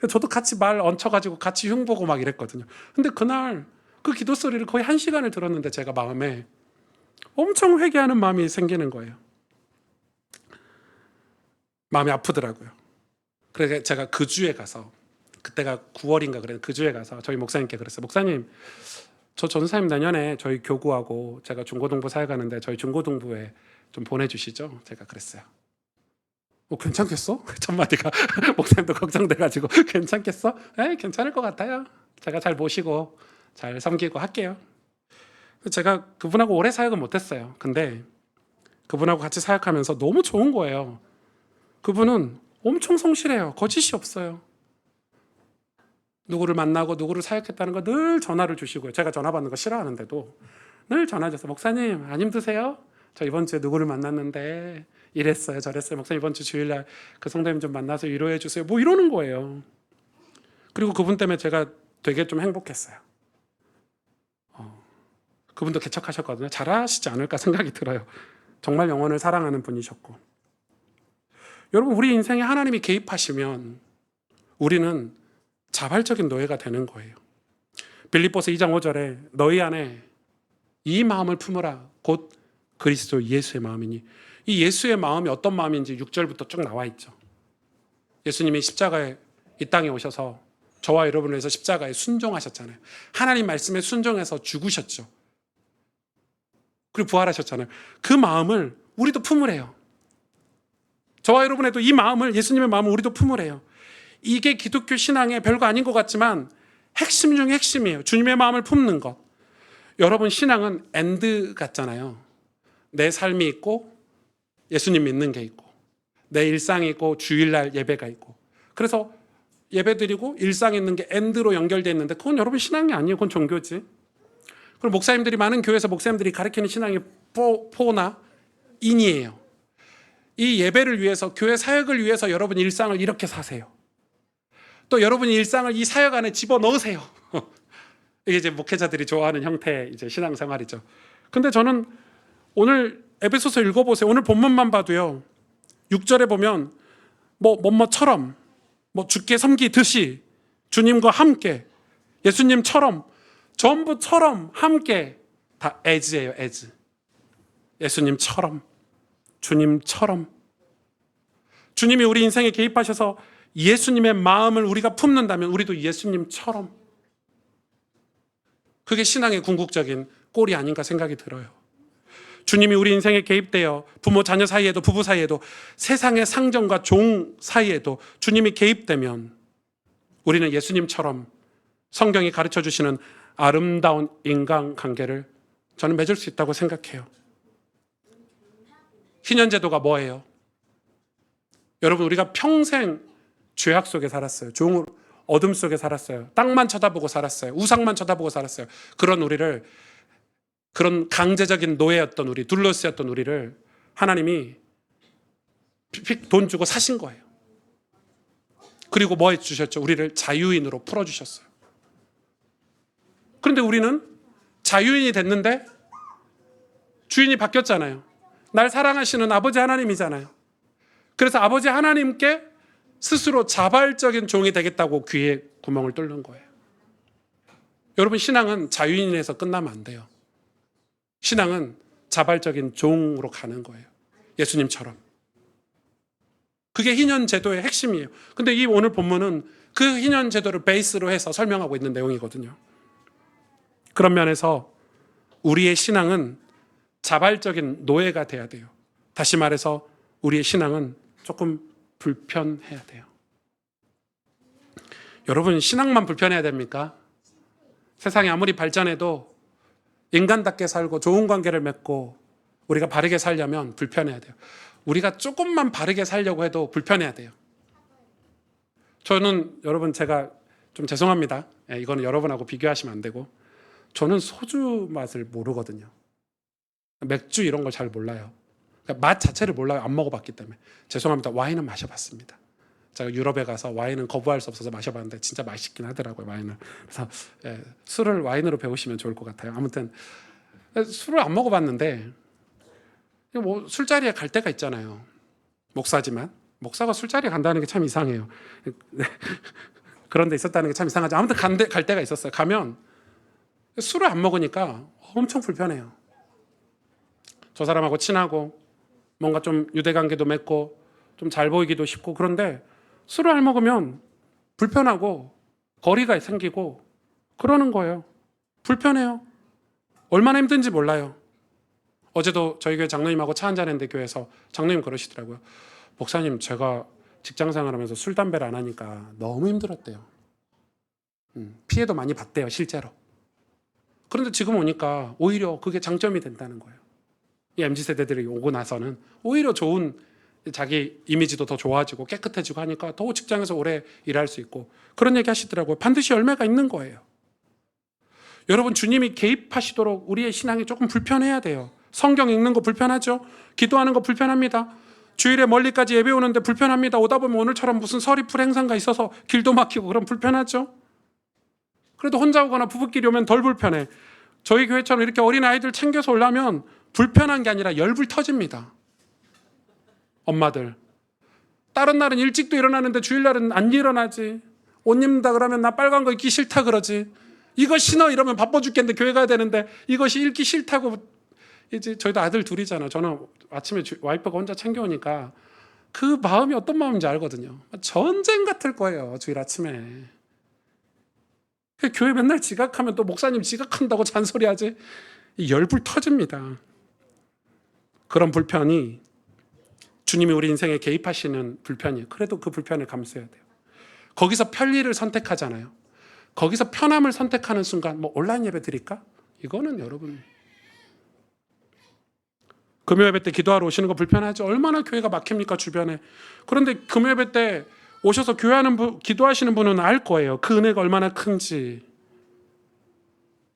저도 같이 말 얹혀가지고 같이 흉보고 막 이랬거든요. 근데 그날 그 기도 소리를 거의 1시간을 들었는데 제가 마음에 엄청 회개하는 마음이 생기는 거예요. 마음이 아프더라고요. 그래서 제가 그 주에 가서, 그때가 9월인가 그랬는데 그 주에 가서 저희 목사님께 그랬어요. 목사님, 저 전사님 내년에 저희 교구하고 제가 중고등부 사역하는데 저희 중고등부에 좀 보내주시죠. 제가 그랬어요. 괜찮겠어? 첫 마디가 목사님도 걱정돼가지고 괜찮겠어? 괜찮을 것 같아요. 제가 잘 모시고 잘 섬기고 할게요. 제가 그분하고 오래 사역은 못했어요. 근데 그분하고 같이 사역하면서 너무 좋은 거예요. 그분은 엄청 성실해요. 거짓이 없어요. 누구를 만나고 누구를 사역했다는 거 늘 전화를 주시고요. 제가 전화 받는 거 싫어하는데도 늘 전화 줘서, 목사님 안 힘드세요? 저 이번 주에 누구를 만났는데 이랬어요 저랬어요. 목사님 이번 주 주일날 그 성도님 좀 만나서 위로해 주세요. 뭐 이러는 거예요. 그리고 그분 때문에 제가 되게 좀 행복했어요. 그분도 개척하셨거든요. 잘하시지 않을까 생각이 들어요. 정말 영혼을 사랑하는 분이셨고. 여러분, 우리 인생에 하나님이 개입하시면 우리는 자발적인 노예가 되는 거예요. 빌립보서 2장 5절에 너희 안에 이 마음을 품으라 곧 그리스도 예수의 마음이니, 이 예수의 마음이 어떤 마음인지 6절부터 쭉 나와 있죠. 예수님이 십자가에 이 땅에 오셔서 저와 여러분을 위해서 십자가에 순종하셨잖아요. 하나님 말씀에 순종해서 죽으셨죠. 그리고 부활하셨잖아요. 그 마음을 우리도 품으래요. 저와 여러분에도 이 마음을, 예수님의 마음을 우리도 품으래요. 이게 기독교 신앙의 별거 아닌 것 같지만 핵심 중에 핵심이에요. 주님의 마음을 품는 것. 여러분, 신앙은 엔드 같잖아요. 내 삶이 있고 예수님 믿는 게 있고 내 일상이 있고 주일날 예배가 있고, 그래서 예배 드리고 일상 있는 게 엔드로 연결되어 있는데 그건 여러분 신앙이 아니에요. 그건 종교지. 그럼 목사님들이, 많은 교회에서 목사님들이 가르치는 신앙이 포나 인이에요. 이 예배를 위해서, 교회 사역을 위해서 여러분 일상을 이렇게 사세요. 또 여러분이 일상을 이 사역 안에 집어넣으세요. 이게 이제 목회자들이 좋아하는 형태의 이제 신앙생활이죠. 근데 저는 오늘 에베소서 읽어보세요. 오늘 본문만 봐도요. 6절에 보면 뭐처럼, 주께 섬기듯이, 주님과 함께, 예수님처럼, 전부처럼, 함께, 다 as예요. as. 예수님처럼, 주님처럼. 주님이 우리 인생에 개입하셔서 예수님의 마음을 우리가 품는다면 우리도 예수님처럼. 그게 신앙의 궁극적인 꼴이 아닌가 생각이 들어요. 주님이 우리 인생에 개입되어 부모 자녀 사이에도, 부부 사이에도, 세상의 상정과 종 사이에도 주님이 개입되면 우리는 예수님처럼 성경이 가르쳐 주시는 아름다운 인간관계를 저는 맺을 수 있다고 생각해요. 희년제도가 뭐예요? 여러분, 우리가 평생 죄악 속에 살았어요. 어둠 속에 살았어요. 땅만 쳐다보고 살았어요. 우상만 쳐다보고 살았어요. 그런 우리를, 그런 강제적인 노예였던 우리, 둘러쓰였던 우리를 하나님이 돈 주고 사신 거예요. 그리고 뭐 해주셨죠? 우리를 자유인으로 풀어주셨어요. 그런데 우리는 자유인이 됐는데 주인이 바뀌었잖아요. 날 사랑하시는 아버지 하나님이잖아요. 그래서 아버지 하나님께 스스로 자발적인 종이 되겠다고 귀에 구멍을 뚫는 거예요. 여러분, 신앙은 자유인에서 끝나면 안 돼요. 신앙은 자발적인 종으로 가는 거예요. 예수님처럼. 그게 희년제도의 핵심이에요. 근데 이 오늘 본문은 그 희년제도를 베이스로 해서 설명하고 있는 내용이거든요. 그런 면에서 우리의 신앙은 자발적인 노예가 돼야 돼요. 다시 말해서 우리의 신앙은 조금 불편해야 돼요. 여러분, 신앙만 불편해야 됩니까? 세상이 아무리 발전해도 인간답게 살고 좋은 관계를 맺고 우리가 바르게 살려면 불편해야 돼요. 우리가 조금만 바르게 살려고 해도 불편해야 돼요. 저는, 여러분, 제가 좀 죄송합니다. 이거는 여러분하고 비교하시면 안 되고, 저는 소주 맛을 모르거든요. 맥주 이런 걸 잘 몰라요. 그러니까 맛 자체를 몰라요. 안 먹어봤기 때문에. 죄송합니다. 와인은 마셔봤습니다. 제가 유럽에 가서 와인은 거부할 수 없어서 마셔봤는데 진짜 맛있긴 하더라고요, 와인을. 그래서 술을 와인으로 배우시면 좋을 것 같아요. 아무튼 술을 안 먹어봤는데, 뭐 술자리에 갈 때가 있잖아요. 목사지만 목사가 술자리에 간다는 게 참 이상해요. 그런 데 있었다는 게 참 이상하죠. 아무튼 갈 때가 있었어요. 가면 술을 안 먹으니까 엄청 불편해요. 저 사람하고 친하고 뭔가 좀 유대관계도 맺고 좀 잘 보이기도 싶고, 그런데 술을 안 먹으면 불편하고 거리가 생기고 그러는 거예요. 불편해요. 얼마나 힘든지 몰라요. 어제도 저희 교회 장로님하고 차 한잔 했는데 교회에서 장로님 그러시더라고요. 목사님, 제가 직장 생활하면서 술, 담배를 안 하니까 너무 힘들었대요. 피해도 많이 봤대요, 실제로. 그런데 지금 오니까 오히려 그게 장점이 된다는 거예요. 이 MZ세대들이 오고 나서는 오히려 좋은, 자기 이미지도 더 좋아지고 깨끗해지고 하니까 더 직장에서 오래 일할 수 있고, 그런 얘기 하시더라고요. 반드시 열매가 있는 거예요. 여러분, 주님이 개입하시도록 우리의 신앙이 조금 불편해야 돼요. 성경 읽는 거 불편하죠? 기도하는 거 불편합니다. 주일에 멀리까지 예배 오는데 불편합니다. 오다 보면 오늘처럼 무슨 서리풀 행사가 있어서 길도 막히고 그럼 불편하죠? 그래도 혼자 오거나 부부끼리 오면 덜 불편해. 저희 교회처럼 이렇게 어린아이들 챙겨서 오려면 불편한 게 아니라 열불 터집니다. 엄마들. 다른 날은 일찍도 일어나는데 주일날은 안 일어나지. 옷 입는다 그러면 나 빨간 거 입기 싫다 그러지. 이거 신어 이러면 바빠 죽겠는데 교회 가야 되는데 이것이 읽기 싫다고. 이제 저희도 아들 둘이잖아. 저는 아침에 와이프가 혼자 챙겨오니까 그 마음이 어떤 마음인지 알거든요. 전쟁 같을 거예요. 주일 아침에. 교회 맨날 지각하면 또 목사님 지각한다고 잔소리하지. 열불 터집니다. 그런 불편이 주님이 우리 인생에 개입하시는 불편이에요. 그래도 그 불편을 감수해야 돼요. 거기서 편리를 선택하잖아요. 거기서 편함을 선택하는 순간 뭐 온라인 예배 드릴까? 이거는 여러분 금요 예배 때 기도하러 오시는 거 불편하죠. 얼마나 교회가 막힙니까 주변에. 그런데 금요 예배 때 오셔서 기도하시는 분은 알 거예요. 그 은혜가 얼마나 큰지.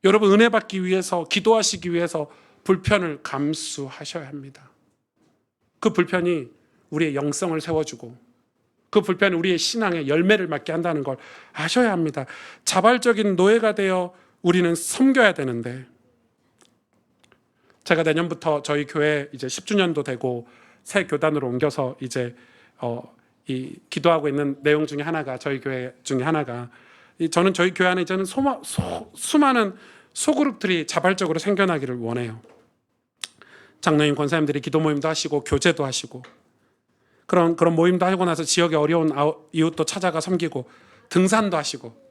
여러분 은혜 받기 위해서 기도하시기 위해서 불편을 감수하셔야 합니다. 그 불편이 우리의 영성을 세워주고 그 불편이 우리의 신앙에 열매를 맺게 한다는 걸 아셔야 합니다. 자발적인 노예가 되어 우리는 섬겨야 되는데 제가 내년부터 저희 교회 이제 10주년도 되고 새 교단으로 옮겨서 이제 이 기도하고 있는 내용 중에 하나가 저희 교회 중에 하나가 저는 저희 교회 안에 이제는 수많은 소그룹들이 자발적으로 생겨나기를 원해요. 장로님 권사님들이 기도 모임도 하시고 교제도 하시고 그런 모임도 하고 나서 지역에 어려운 이웃도 찾아가 섬기고 등산도 하시고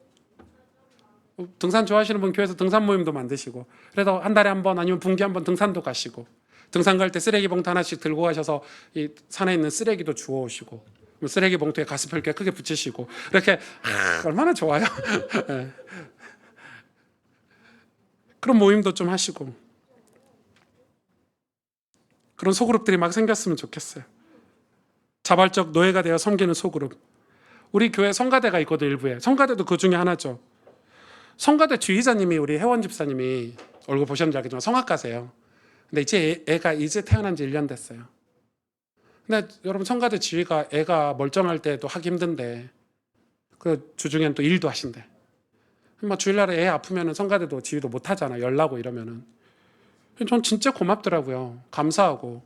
등산 좋아하시는 분 교회에서 등산 모임도 만드시고 그래서 한 달에 한 번 아니면 분기에 한 번 등산도 가시고 등산 갈 때 쓰레기 봉투 하나씩 들고 가셔서 이 산에 있는 쓰레기도 주워 오시고 쓰레기 봉투에 가스펠 꽤 크게 붙이시고 이렇게 얼마나 좋아요. 네. 그런 모임도 좀 하시고 그런 소그룹들이 막 생겼으면 좋겠어요. 자발적 노예가 되어 섬기는 소그룹. 우리 교회 성가대가 있거든. 일부에 성가대도 그 중에 하나죠. 성가대 지휘자님이 우리 혜원 집사님이 얼굴 보셨는지 알겠지만 성악가세요. 근데 이제 애가 이제 태어난 지 1년 됐어요. 근데 여러분 성가대 지휘가 애가 멀쩡할 때도 하기 힘든데 그 주중엔 또 일도 하신대. 뭐 주일날에 애 아프면은 성가대도 지휘도 못 하잖아. 열나고 이러면은. 전 진짜 고맙더라고요. 감사하고.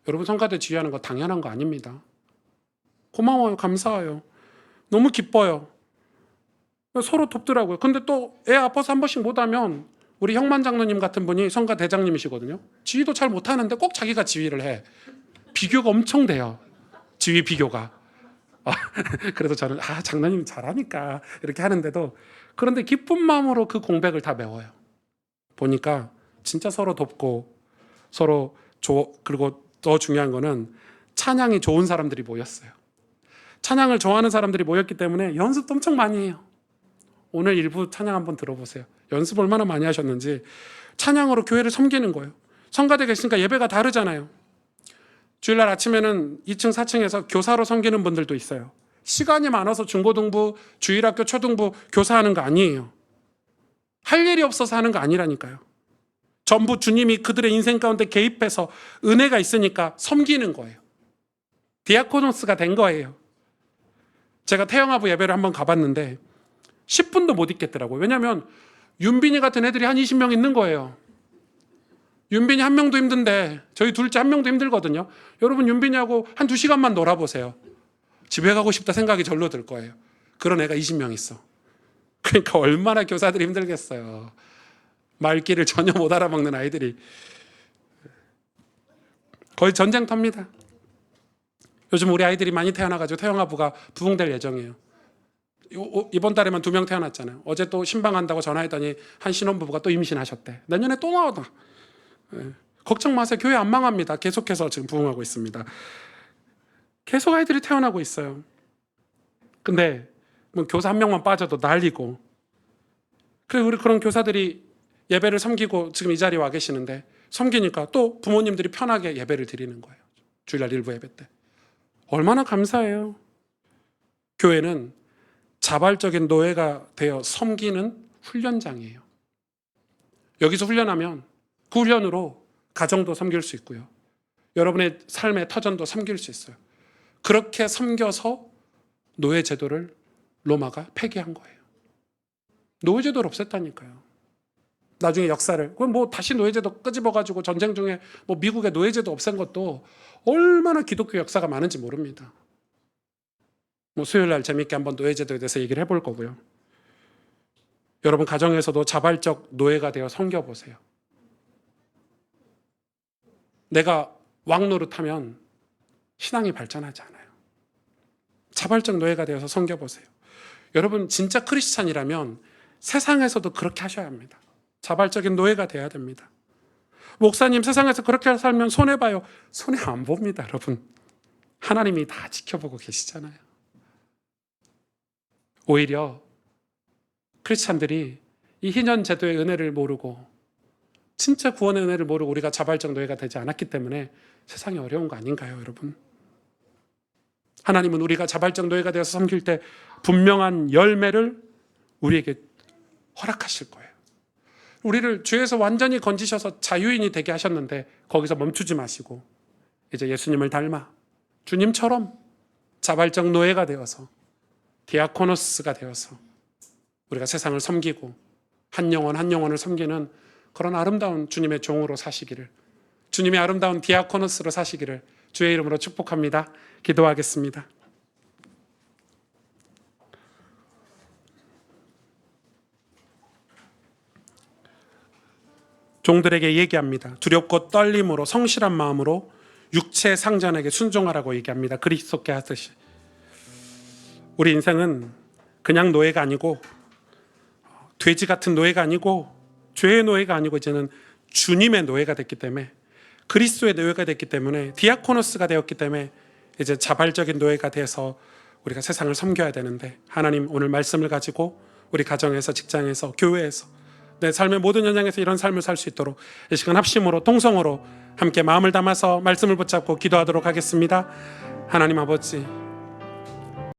여러분 성가대 지휘하는 거 당연한 거 아닙니다. 고마워요. 감사해요. 너무 기뻐요. 서로 돕더라고요. 근데 또 애 아파서 한 번씩 못하면 우리 형만 장로님 같은 분이 성가 대장님이시거든요. 지휘도 잘 못하는데 꼭 자기가 지휘를 해. 비교가 엄청 돼요. 지휘 비교가. 그래서 저는 장로님 잘하니까 이렇게 하는데도 그런데 기쁜 마음으로 그 공백을 다 메워요. 보니까 진짜 서로 돕고 서로 그리고 더 중요한 거는 찬양이 좋은 사람들이 모였어요. 찬양을 좋아하는 사람들이 모였기 때문에 연습도 엄청 많이 해요. 오늘 일부 찬양 한번 들어보세요. 연습 얼마나 많이 하셨는지. 찬양으로 교회를 섬기는 거예요. 성가대 계시니까 예배가 다르잖아요. 주일날 아침에는 2층 4층에서 교사로 섬기는 분들도 있어요. 시간이 많아서 중고등부, 주일학교, 초등부 교사하는 거 아니에요. 할 일이 없어서 하는 거 아니라니까요. 전부 주님이 그들의 인생 가운데 개입해서 은혜가 있으니까 섬기는 거예요. 디아코노스가 된 거예요. 제가 태영아부 예배를 한번 가봤는데 10분도 못 있겠더라고요. 왜냐하면 윤빈이 같은 애들이 한 20명 있는 거예요. 윤빈이 한 명도 힘든데 저희 둘째 한 명도 힘들거든요. 여러분 윤빈이하고 한 2시간만 놀아보세요. 집에 가고 싶다 생각이 절로 들 거예요. 그런 애가 20명 있어. 그러니까 얼마나 교사들이 힘들겠어요. 말귀를 전혀 못 알아먹는 아이들이. 거의 전쟁터입니다. 요즘 우리 아이들이 많이 태어나가지고 태영아부가 부흥될 예정이에요. 이번 달에만 2명 태어났잖아요. 어제 또 신방한다고 전화했더니 한 신혼부부가 또 임신하셨대. 내년에 또 나오다. 걱정 마세요. 교회 안 망합니다. 계속해서 지금 부흥하고 있습니다. 계속 아이들이 태어나고 있어요. 근데 뭐 교사 한 명만 빠져도 난리고. 그래서 우리 그런 교사들이 예배를 섬기고 지금 이 자리에 와 계시는데 섬기니까 또 부모님들이 편하게 예배를 드리는 거예요. 주일날 일부 예배 때. 얼마나 감사해요. 교회는 자발적인 노예가 되어 섬기는 훈련장이에요. 여기서 훈련하면 그 훈련으로 가정도 섬길 수 있고요. 여러분의 삶의 터전도 섬길 수 있어요. 그렇게 섬겨서 노예 제도를 로마가 폐기한 거예요. 노예 제도를 없앴다니까요. 나중에 역사를, 그럼 뭐 다시 노예제도 끄집어가지고 전쟁 중에 뭐 미국의 노예제도 없앤 것도 얼마나 기독교 역사가 많은지 모릅니다. 뭐 수요일 날 재밌게 한번 노예제도에 대해서 얘기를 해볼 거고요. 여러분 가정에서도 자발적 노예가 되어 섬겨보세요. 내가 왕 노릇하면 신앙이 발전하지 않아요. 자발적 노예가 되어서 섬겨보세요. 여러분 진짜 크리스찬이라면 세상에서도 그렇게 하셔야 합니다. 자발적인 노예가 돼야 됩니다. 목사님 세상에서 그렇게 살면 손해봐요. 손해 안 봅니다, 여러분. 하나님이 다 지켜보고 계시잖아요. 오히려 크리스찬들이 이 희년 제도의 은혜를 모르고 진짜 구원의 은혜를 모르고 우리가 자발적 노예가 되지 않았기 때문에 세상이 어려운 거 아닌가요, 여러분? 하나님은 우리가 자발적 노예가 되어서 섬길 때 분명한 열매를 우리에게 허락하실 거예요. 우리를 죄에서 완전히 건지셔서 자유인이 되게 하셨는데 거기서 멈추지 마시고 이제 예수님을 닮아 주님처럼 자발적 노예가 되어서 디아코노스가 되어서 우리가 세상을 섬기고 한 영혼 한 영혼을 섬기는 그런 아름다운 주님의 종으로 사시기를, 주님의 아름다운 디아코노스로 사시기를 주의 이름으로 축복합니다. 기도하겠습니다. 종들에게 얘기합니다. 두렵고 떨림으로 성실한 마음으로 육체 상전에게 순종하라고 얘기합니다. 그리스도께 하듯이. 우리 인생은 그냥 노예가 아니고 돼지 같은 노예가 아니고 죄의 노예가 아니고 이제는 주님의 노예가 됐기 때문에, 그리스도의 노예가 됐기 때문에, 디아코노스가 되었기 때문에 이제 자발적인 노예가 돼서 우리가 세상을 섬겨야 되는데, 하나님 오늘 말씀을 가지고 우리 가정에서, 직장에서, 교회에서, 내 삶의 모든 현장에서 이런 삶을 살 수 있도록 이 시간 합심으로 통성으로 함께 마음을 담아서 말씀을 붙잡고 기도하도록 하겠습니다. 하나님 아버지,